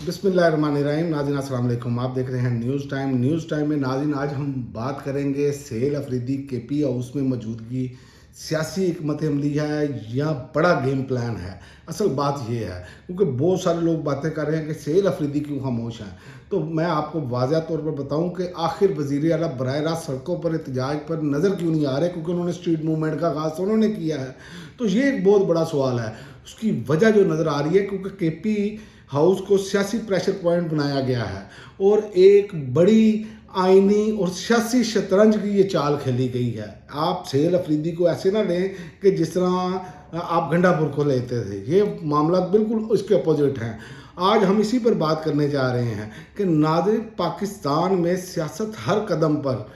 बिस्मिल्लाहिर्रहमानिर्रहीम। नाज़रीन अस्सलाम वालेकुम। आप देख रहे हैं न्यूज़ टाइम में। नाज़रीन आज हम बात करेंगे सेल अफरीदी केपी हाउस में मौजूदगी, सियासी हिकमत अमली है या बड़ा गेम प्लान है। असल बात ये है क्योंकि बहुत सारे लोग बातें कर रहे हैं कि सेल अफरीदी क्यों खामोश हैं। तो मैं आपको वाज़ह तौर पर बताऊं कि आखिर वज़ीर आला बराह रास्त सड़कों पर एहतजाज पर नज़र क्यों नहीं आ रहे, क्योंकि उन्होंने स्ट्रीट मूवमेंट का आगाज़ उन्होंने किया है। तो ये एक बहुत बड़ा सवाल है। उसकी वजह जो नज़र आ रही है क्योंकि केपी हाउस को सियासी प्रेशर पॉइंट बनाया गया है और एक बड़ी आइनी और सियासी शतरंज की ये चाल खेली गई है। आप सेल अफरीदी को ऐसे ना लें कि जिस तरह आप गंडापुर को लेते थे। ये मामला बिल्कुल उसके अपोजिट हैं। आज हम इसी पर बात करने जा रहे हैं कि नाज़रीन पाकिस्तान में सियासत हर कदम पर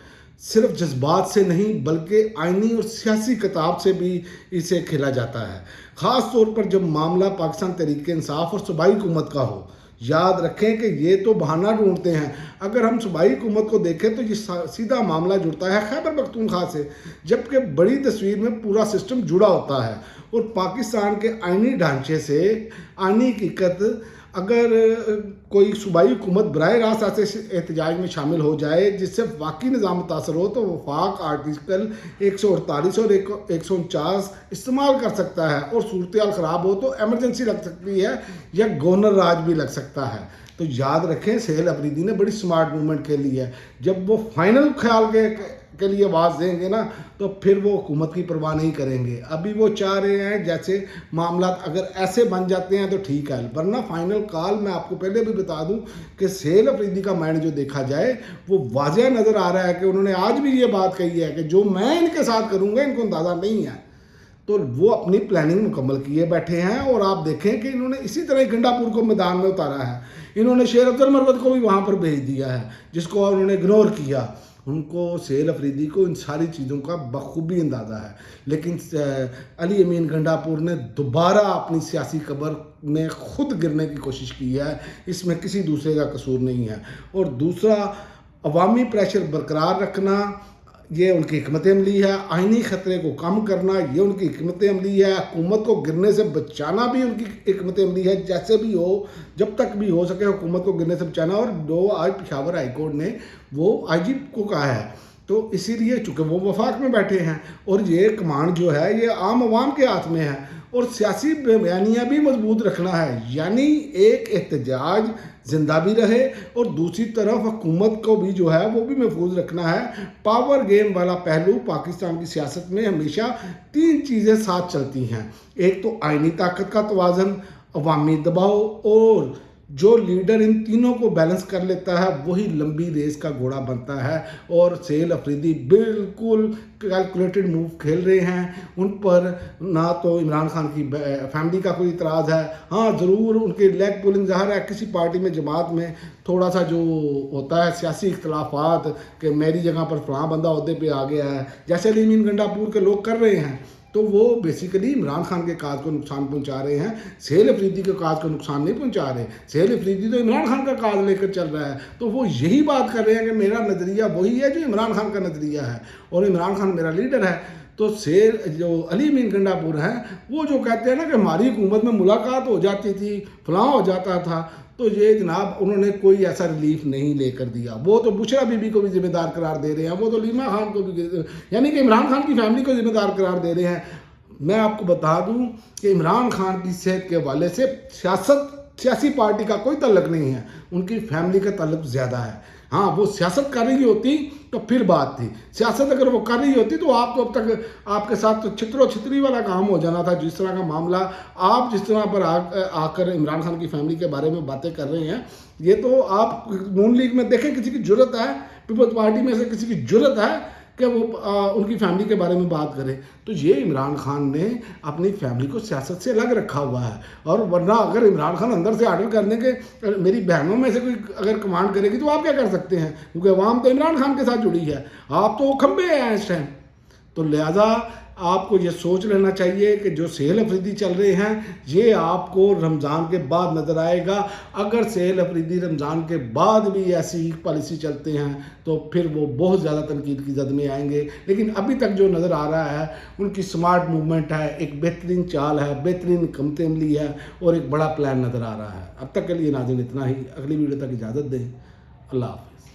सिर्फ जज्बात से नहीं बल्कि आइनी और सियासी किताब से भी इसे खेला जाता है। ख़ास तौर पर जब मामला पाकिस्तान तहरीक इंसाफ और सूबाई हुकूमत का हो। याद रखें कि ये तो बहाना ढूंढते हैं। अगर हम सूबाई हुकूमत को देखें तो ये सीधा मामला जुड़ता है खैबर पख्तूनख्वा से, जबकि बड़ी तस्वीर में पूरा सिस्टम जुड़ा होता है और पाकिस्तान के आइनी ढांचे से आइनी हकीकत। अगर कोई सूबाई हुकूमत बराह रास्त ऐसे एहतजाज में शामिल हो जाए जिससे वाकई निज़ाम मुतासर हो तो वफाक आर्टिकल 148 और 149 इस्तेमाल कर सकता है और सूरत हाल ख़राब हो तो एमरजेंसी लग सकती है या गवर्नर राज भी लग सकता है। तो याद रखें सेल अफरीदी ने बड़ी स्मार्ट मूवमेंट खेली है। जब वो फाइनल ख्याल के लिए आवाज़ देंगे ना तो फिर वो हुकूमत की परवाह नहीं करेंगे। अभी वो चाह रहे हैं जैसे मामला अगर ऐसे बन जाते हैं तो ठीक है, वरना फाइनल कॉल मैं आपको पहले भी बता दूं कि सेल अफरीदी का माइंड जो देखा जाए वो वाज़ह नज़र आ रहा है कि उन्होंने आज भी ये बात कही है कि जो मैं इनके साथ करूँगा इनको अंदाज़ा नहीं है। तो वो अपनी प्लानिंग मुकम्मल किए बैठे हैं और आप देखें कि इन्होंने इसी तरह गंडापुर को मैदान में उतारा है। इन्होंने शेर अब्दुल मरवत को भी वहाँ पर भेज दिया है जिसको उन्होंने इग्नोर किया। उनको सेल अफरीदी को इन सारी चीज़ों का बखूबी अंदाज़ा है, लेकिन अली अमीन गंडापुर ने दोबारा अपनी सियासी कब्र में खुद गिरने की कोशिश की है। इसमें किसी दूसरे का कसूर नहीं है। और दूसरा, अवामी प्रेशर बरकरार रखना ये उनकी हिकमत अमली है। आइनी ख़तरे को कम करना ये उनकी हिकमत अमली है। हुकूमत को गिरने से बचाना भी उनकी हिकमत अमली है। जैसे भी हो, जब तक भी हो सके हुकूमत को गिरने से बचाना। और जो आज पेशावर हाई कोर्ट ने वो IG को कहा है, तो इसीलिए चूँकि वो वफाक में बैठे हैं और ये कमांड जो है ये आम आवाम के हाथ में है और सियासी बयानियाँ भी मजबूत रखना है। यानी एक एहतजाज ज़िंदा भी रहे और दूसरी तरफ हुकूमत को भी जो है वो भी महफूज रखना है। पावर गेम वाला पहलू पाकिस्तान की सियासत में हमेशा 3 चीज़ें साथ चलती हैं। एक तो आइनी ताकत का तवाज़न, अवामी दबाव और जो लीडर इन तीनों को बैलेंस कर लेता है वही लंबी रेस का घोड़ा बनता है। और सेल अफरीदी बिल्कुल कैलकुलेटेड मूव खेल रहे हैं। उन पर ना तो इमरान खान की फैमिली का कोई इतराज़ है। हाँ ज़रूर उनके लेग पुलिंग ज़ाहिर है किसी पार्टी में जमात में थोड़ा सा जो होता है सियासी इख्तलाफात कि मेरी जगह पर फलां बंदा अहदे पे आ गया है, जैसे अली अमीन गंडापुर के लोग कर रहे हैं, तो वो बेसिकली इमरान खान के काज को नुकसान पहुंचा रहे हैं। सेल अफरीदी के काज को नुकसान नहीं पहुंचा रहे। सेल अफरीदी तो इमरान खान का काज लेकर चल रहा है, तो वो यही बात कर रहे हैं कि मेरा नज़रिया वही है जो इमरान खान का नज़रिया है और इमरान खान मेरा लीडर है। तो सेल जो अली अमीन गंडापुर हैं वो जो कहते हैं ना कि हमारी हुकूमत में मुलाकात हो जाती थी, फलां हो जाता था, तो ये जनाब उन्होंने कोई ऐसा रिलीफ नहीं लेकर दिया। वो तो बुशरा बीबी को भी जिम्मेदार करार दे रहे हैं, वो तो लीमा खान को भी, यानी कि इमरान खान की फैमिली को जिम्मेदार करार दे रहे हैं। मैं आपको बता दूं कि इमरान खान की सेहत के हवाले से सियासी पार्टी का कोई तल्लक नहीं है, उनकी फैमिली का तल्लक ज़्यादा है। हाँ, वो सियासत कर रही होती तो फिर बात थी। सियासत अगर वो कर रही होती तो आप तो अब तक आपके साथ तो छितरो छितरी वाला काम हो जाना था। जिस तरह का मामला आप जिस तरह पर आकर इमरान खान की फैमिली के बारे में बातें कर रहे हैं, ये तो आप नून लीग में देखें किसी की जुर्रत है, पीपल्स पार्टी में से किसी की जुर्रत है कि वो उनकी फैमिली के बारे में बात करें। तो ये इमरान खान ने अपनी फैमिली को सियासत से अलग रखा हुआ है। और वरना अगर इमरान खान अंदर से आर्डर करने के मेरी बहनों में से कोई अगर कमांड करेगी तो आप क्या कर सकते हैं, क्योंकि अवाम तो इमरान खान के साथ जुड़ी है, आप तो खंबे हैं इस टाइम। तो लिहाजा آپ کو یہ سوچ لینا چاہیے کہ جو سیل افریدی چل رہے ہیں یہ آپ کو رمضان کے بعد نظر آئے گا. اگر سیل افریدی رمضان کے بعد بھی ایسی پالیسی چلتے ہیں تو پھر وہ بہت زیادہ تنقید کی زد میں آئیں گے. لیکن ابھی تک جو نظر آ رہا ہے ان کی سمارٹ موومنٹ ہے, ایک بہترین چال ہے, بہترین حکمت عملی ہے اور ایک بڑا پلان نظر آ رہا ہے. اب تک کے لیے ناظرین اتنا ہی. اگلی ویڈیو تک اجازت دیں. اللہ حافظ.